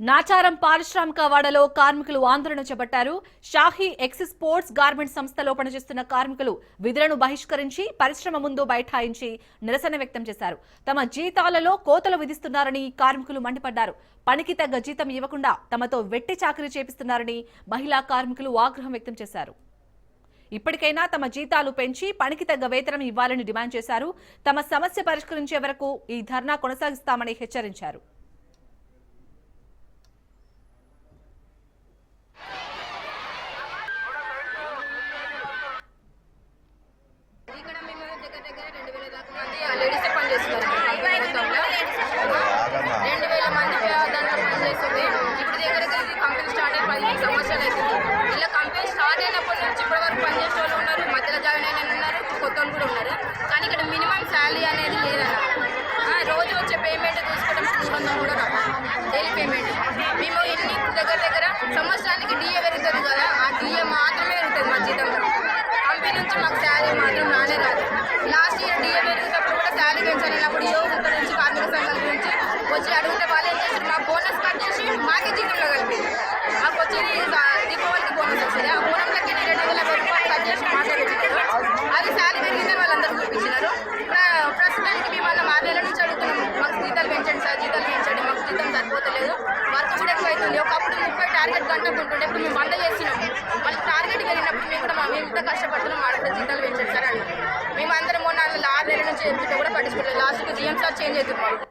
నాచారం పారిశ్రామిక వాడలో కార్మికులు ఆందోళన చేపట్టారు. షాహీ ఎక్స్ స్పోర్ట్స్ గార్మెంట్ సంస్థలో పనిచేస్తున్న కార్మికులు విధులను బహిష్కరించి పరిశ్రమ ముందు బైఠాయించి నిరసన వ్యక్తం చేశారు. తమ జీతాలలో కోతలు విధిస్తున్నారని కార్మికులు మండిపడ్డారు. పనికి తగ్గ జీతం ఇవ్వకుండా తమతో వెట్టి చాకరీ చేపిస్తున్నారని మహిళా కార్మికులు ఆగ్రహం వ్యక్తం చేశారు. ఇప్పటికైనా తమ జీతాలు పెంచి పనికి తగ్గ వేతనం ఇవ్వాలని డిమాండ్ చేశారు. తమ సమస్య పరిష్కరించే వరకు ఈ ధర్నా కొనసాగిస్తామని హెచ్చరించారు. కానీ ఇక్కడ మినిమం శాలరీ అనేది లేదన్న. రోజు వచ్చే పేమెంట్ తీసుకోవడం 300 కూడా రాదు, డైలీ పేమెంట్. మేము ఎన్ని దగ్గర సంవత్సరానికి డిఏ పెరుగుతుంది కదా, ఆ డిఏ మాత్రమే పెరుగుతుంది మా జీతంలో. కంపెనీ నుంచి మాకు శాలరీ మాత్రం రానే రాదు. లాస్ట్ ఇయర్ డిఏ పెరిగినప్పుడు కూడా శాలరీ పెంచాలన్నప్పుడు ఇక్కడ నుంచి కార్మిక సంఘాల గురించి వచ్చి అడిగితే వాళ్ళు ఏం చేస్తారు, మా బోనస్ కట్ చేసి మాకే జీతంలో కలిపి మాకు వచ్చేది దీపావళికి బోనస్ వస్తుంది. ఆ బోనస్లకి 2,50 రూపాయలు కట్ చేసి మాకే పెట్టినారు. అది శాలరీ పెరిగిందని వాళ్ళందరూ చూపించినారు. ప్రస్తుతానికి మేము అన్న 6 నెలల నుంచి అడుగుతున్నాము, మాకు జీతాలు పెంచండి సార్, జీతాలు పెంచండి, మాకు జీతం సరిపోతలేదు, వర్క్ కూడా ఎక్కువ అవుతుంది. ఒకప్పుడు 30 టార్గెట్ గంటకు ఉంటుండే, ఇప్పుడు మేము 100 చేస్తున్నాము. మళ్ళీ టార్గెట్ వెళ్ళినప్పుడు మేము కూడా మేము ఎంత కష్టపడుతున్నాం, మాకు కూడా జీతాలు పెంచండి సార్ అన్నారు. మేము అందరం మొన్న 6 నెలల నుంచి చెప్తుంటే కూడా పట్టించుకోలేదు. లాస్ట్కి జీఎం సార్ చేంజ్ అవుతున్నాం.